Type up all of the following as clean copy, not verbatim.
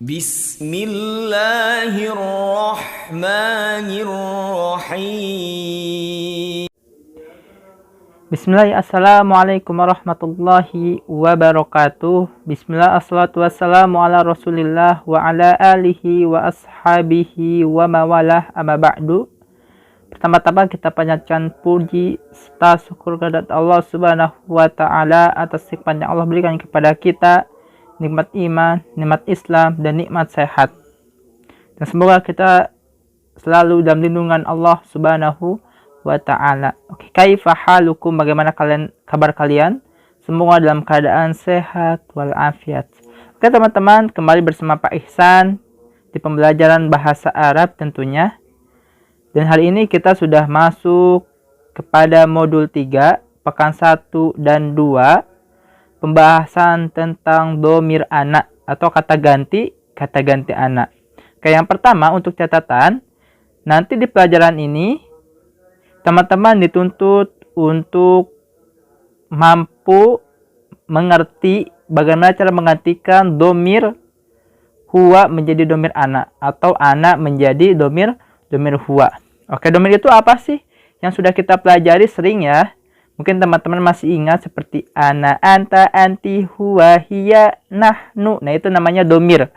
Bismillahirrahmanirrahim. Bismillah, assalamualaikum warahmatullahi wabarakatuh. Bismillah, assalatu wassalamu ala rasulillah wa ala alihi wa ashabihi wa mawalah amma ba'du. Pertama-tama kita panjatkan puji serta syukur kehadirat Allah subhanahu wa ta'ala atas nikmat yang Allah berikan kepada kita, nikmat iman, nikmat Islam, dan nikmat sehat. Dan semoga kita selalu dalam lindungan Allah subhanahu wa ta'ala. Oke, kaifa halukum, bagaimana kabar kalian? Semoga dalam keadaan sehat walafiat. Oke teman-teman, kembali bersama Pak Ihsan di pembelajaran bahasa Arab tentunya. Dan hari ini kita sudah masuk kepada modul 3, pekan 1 dan 2, pembahasan tentang domir anak atau kata ganti anak. Oke, yang pertama untuk catatan, nanti di pelajaran ini teman-teman dituntut untuk mampu mengerti bagaimana cara menggantikan domir huwa menjadi domir anak atau anak menjadi domir huwa. Oke, domir itu apa sih? Yang sudah kita pelajari sering ya. Mungkin teman-teman masih ingat seperti ana, anta, anti, huwa, hiya, nahnu. Nah, itu namanya domir.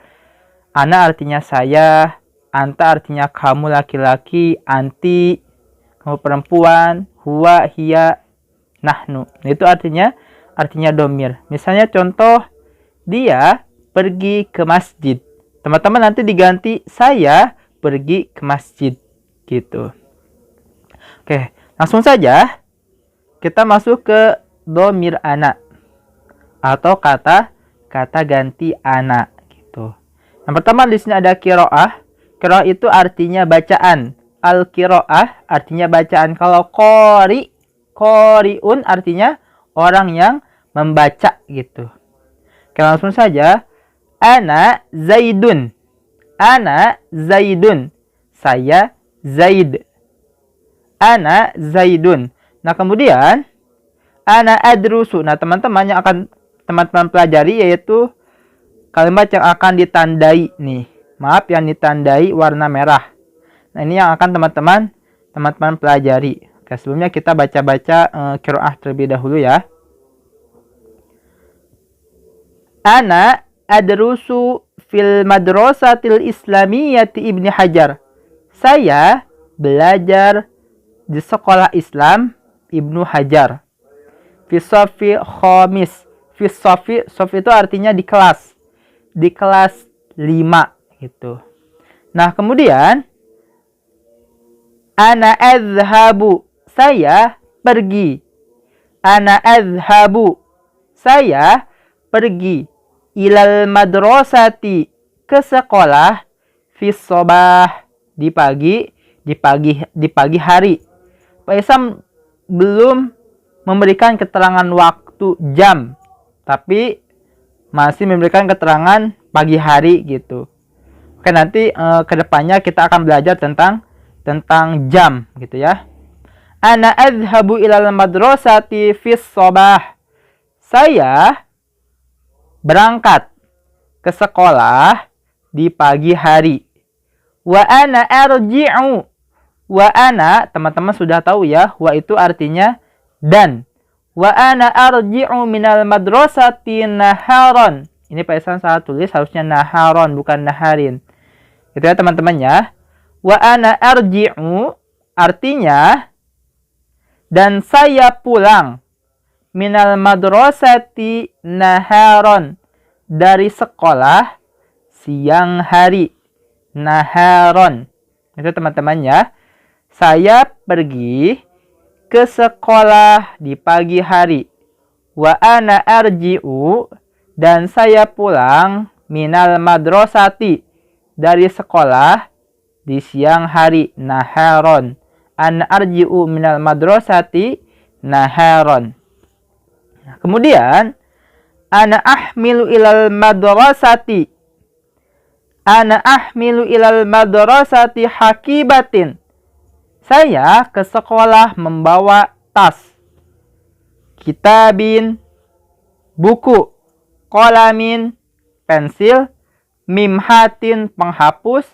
Ana artinya saya, anta artinya kamu laki-laki, anti kamu perempuan, huwa, hiya, nahnu. Nah, itu artinya domir. Misalnya contoh, dia pergi ke masjid. Teman-teman nanti diganti saya pergi ke masjid gitu. Oke, langsung saja kita masuk ke domir anak atau kata ganti anak gitu. Yang pertama di sini ada qiraah. Qiraah itu artinya bacaan. Al-qiraah artinya bacaan. Kalau qori'un artinya orang yang membaca gitu. Oke, langsung saja. Ana Zaidun. Ana Zaidun. Saya Zaid. Ana Zaidun. Nah, kemudian ana adrusu. Nah, teman-teman yang akan teman-teman pelajari yaitu kalimat yang akan ditandai nih. Maaf, yang ditandai warna merah. Nah, ini yang akan teman-teman pelajari. Oke, sebelumnya kita baca-baca qiraah terlebih dahulu ya. Ana adrusu fil madrasatil islamiyyati Ibni Hajar. Saya belajar di sekolah Islam Ibnu Hajar. Fisofi khomis. Fisofi itu artinya di kelas. Di kelas 5 gitu. Nah, kemudian ana azhabu. Saya pergi. Ana azhabu. Saya pergi. Ilal madrasati. Ke sekolah. Fis sobah. Di pagi hari. Pak Isam belum memberikan keterangan waktu jam, tapi masih memberikan keterangan pagi hari gitu. Oke, nanti kedepannya kita akan belajar tentang jam gitu ya. Ana azhabu ilal madrasati fis sobah. Saya berangkat ke sekolah di pagi hari. Wa ana arji'u. Wa ana, teman-teman sudah tahu ya, wa itu artinya dan. Wa ana arji'u minal madrasati naharon. Ini Pak Ihsan salah tulis, harusnya naharon bukan naharin. Itu ya teman-teman ya. Wa ana arji'u artinya dan saya pulang minal madrasati naharon dari sekolah siang hari. Naharon. Itu teman-teman ya. Saya pergi ke sekolah di pagi hari. Wa ana arji'u dan saya pulang minal madrasati dari sekolah di siang hari. Naharon. Ana arji'u minal madrasati naharon. Kemudian ana ahmilu ilal madrasati. Ana ahmilu ilal madrasati hakibatin. Saya ke sekolah membawa tas. Kitabin, buku. Qalamin, pensil. mimhatin penghapus,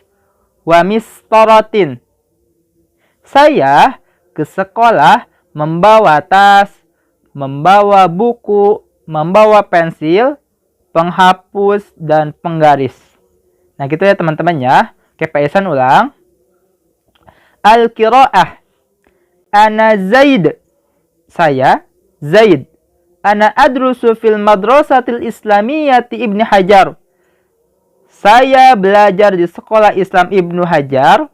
wa mistaratin. Saya ke sekolah membawa tas, membawa buku, membawa pensil, penghapus, dan penggaris. Nah gitu ya teman-teman ya. Oke, Pak Ihsan ulang. Al-qiraah. Ana Zaid. Saya Zaid. Ana adrusu fil madrasatil islamiyyati Ibnu Hajar. Saya belajar di sekolah Islam Ibnu Hajar.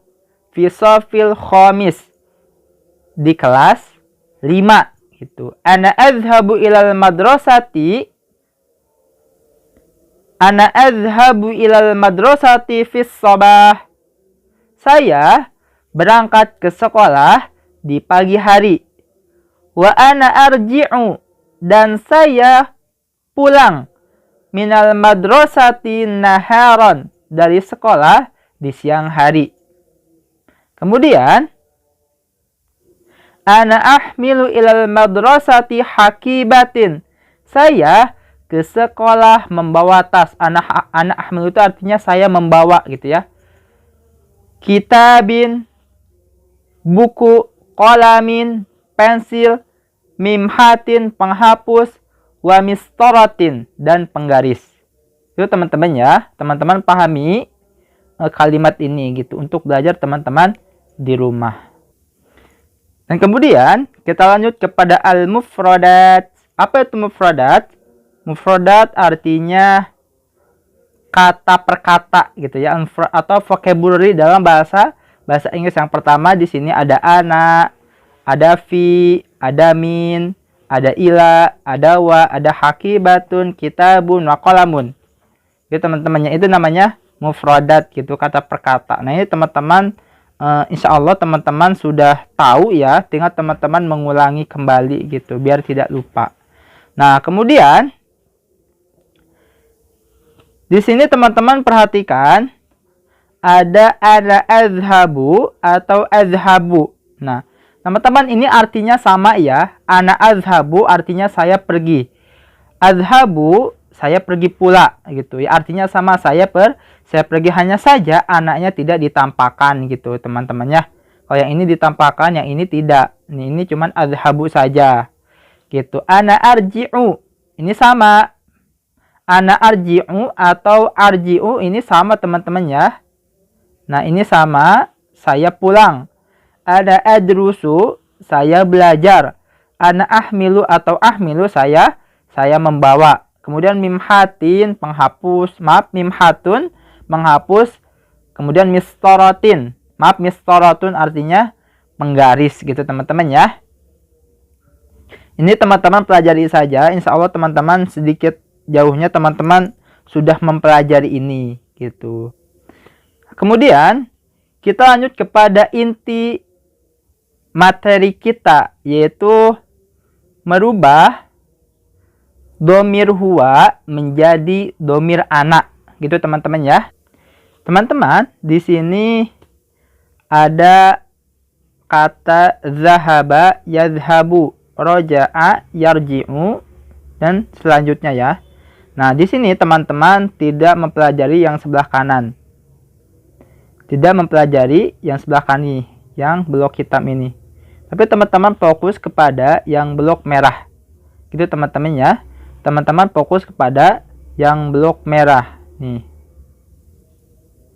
Fi shafil khamis. Di kelas 5. Gitu. Ana azhabu ilal madrasati. Ana azhabu ilal madrasati fis sabah. Saya berangkat ke sekolah di pagi hari. Wa ana arji'u. Dan saya pulang minal madrasati naharon. Dari sekolah di siang hari. Kemudian, ana ahmilu ilal madrasati hakibatin. Saya ke sekolah membawa tas. Ana ahmilu itu artinya saya membawa gitu ya. Kitabin, buku, qalamin, pensil, mimhatin, penghapus, wa mistaratin, dan penggaris. Itu teman-teman ya. Teman-teman pahami kalimat ini gitu untuk belajar teman-teman di rumah. Dan kemudian kita lanjut kepada al-mufradat. Apa itu mufradat? Mufradat artinya kata per kata gitu ya, atau vocabulary dalam bahasa Inggris. Yang pertama di sini ada ana, ada fi, ada min, ada ila, ada wa, ada hakibatun, kitabun, wa qalamun. Jadi teman-temannya itu namanya mufradat gitu, kata per kata. Nah ini teman-teman insya Allah teman-teman sudah tahu ya, tinggal teman-teman mengulangi kembali gitu biar tidak lupa. Nah kemudian di sini teman-teman perhatikan ada azhabu atau azhabu. Nah, teman-teman ini artinya sama ya. Ana azhabu artinya saya pergi. Azhabu saya pergi pula gitu ya. Artinya sama, saya pergi, hanya saja anaknya tidak ditampakkan gitu teman-teman ya. Kalau yang ini ditampakkan, yang ini tidak. Ini cuman azhabu saja. Gitu. Ana arji'u. Ini sama. Ana arji'u atau arji'u ini sama teman-teman ya. Nah ini sama, saya pulang. Ada adrusu, saya belajar. Ana ahmilu atau ahmilu, saya membawa. Kemudian mimhatin, penghapus. Maaf, mimhatun, menghapus. Kemudian mistaratin. Maaf, mistaratun artinya menggaris gitu teman-teman ya. Ini teman-teman pelajari saja. Insya Allah teman-teman sedikit jauhnya teman-teman sudah mempelajari ini gitu. Kemudian kita lanjut kepada inti materi kita, yaitu merubah domir huwa menjadi domir anak gitu teman-teman ya. Teman-teman di sini ada kata zahaba, yadhabu, roja'a, yarji'u, dan selanjutnya ya. Nah, di sini teman-teman tidak mempelajari yang sebelah kanan. Tidak mempelajari yang sebelah kanan, yang blok hitam ini. Tapi teman-teman fokus kepada yang blok merah. Gitu teman-teman ya. Teman-teman fokus kepada yang blok merah. Nih.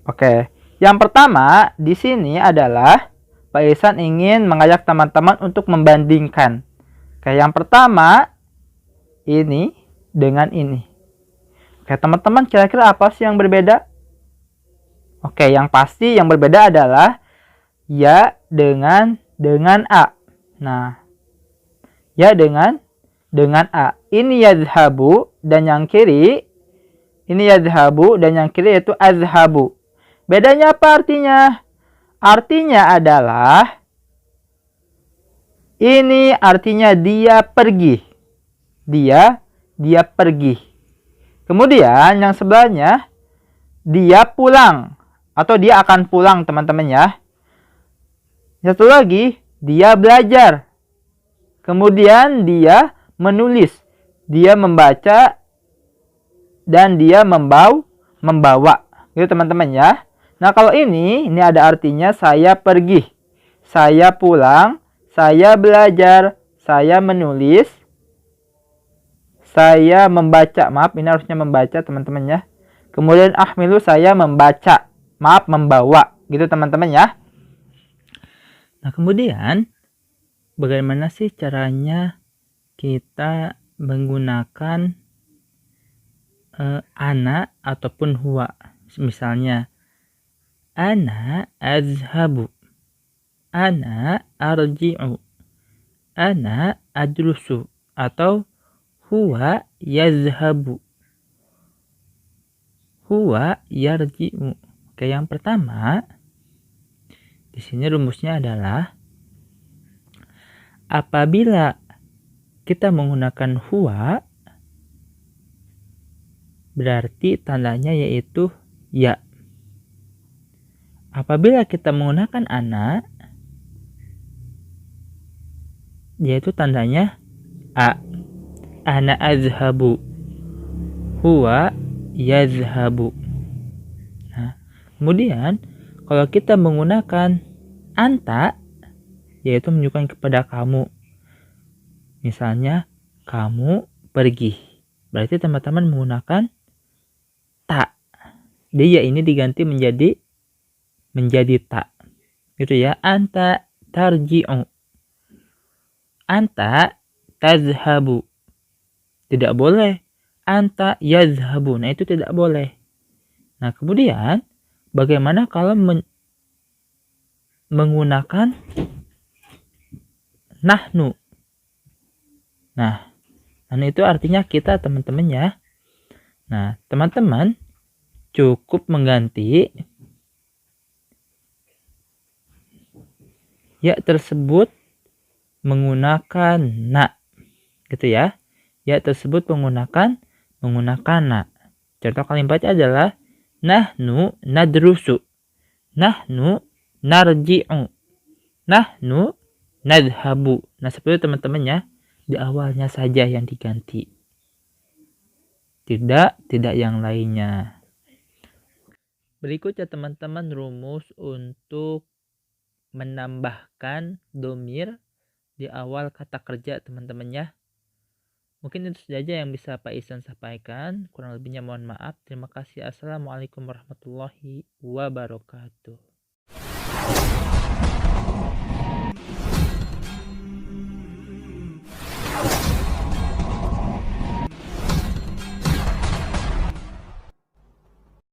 Oke. Yang pertama di sini adalah Pak Ihsan ingin mengajak teman-teman untuk membandingkan. Oke, yang pertama ini dengan ini. Oke, teman-teman kira-kira apa sih yang berbeda? Oke, yang pasti yang berbeda adalah ya dengan a. Nah, ya dengan a. Ini yadhabu dan yang kiri ini yadhabu dan yang kiri yaitu azhabu. Bedanya apa artinya? Artinya adalah ini artinya dia pergi. Dia pergi. Kemudian yang sebelahnya dia pulang atau dia akan pulang teman-teman ya. Satu lagi dia belajar. Kemudian dia menulis, dia membaca, dan dia membawa. Gitu teman-teman ya. Nah, kalau ini ada artinya saya pergi, saya pulang, saya belajar, saya menulis, saya membaca. Maaf, ini harusnya membaca teman-teman ya. Kemudian ahmilu, saya membaca. Maaf, membawa. Gitu teman-teman ya. Nah, kemudian bagaimana sih caranya kita menggunakan ana ataupun huwa? Misalnya, ana azhabu, ana arji'u, ana adrusu, atau huwa yazhabu, huwa yarji'u. Oke, yang pertama di sini rumusnya adalah apabila kita menggunakan huwa berarti tandanya yaitu ya. Apabila kita menggunakan ana yaitu tandanya a. Ana azhabu, huwa yazhabu. Nah, kemudian kalau kita menggunakan anta yaitu menunjukkan kepada kamu. Misalnya kamu pergi. Berarti teman-teman menggunakan ta. Dia ini diganti menjadi ta. Gitu ya. Anta tarji'u. Anta tazhabu. Tidak boleh. Anta yazhabu. Nah, itu tidak boleh. Nah, kemudian bagaimana kalau menggunakan nahnu? Nah, itu artinya kita teman-teman ya. Nah, teman-teman cukup mengganti ya tersebut menggunakan na. Gitu ya. Ya tersebut menggunakan na. Contoh kalimatnya adalah nahnu nadrusu, nahnu narji'u, nahnu nadhabu. Nah, seperti itu teman-teman ya. Di awalnya saja yang diganti. Tidak yang lainnya. Berikutnya teman-teman rumus untuk menambahkan domir di awal kata kerja teman-teman ya. Mungkin itu saja yang bisa Pak Ihsan sampaikan. Kurang lebihnya mohon maaf. Terima kasih. Assalamualaikum warahmatullahi wabarakatuh.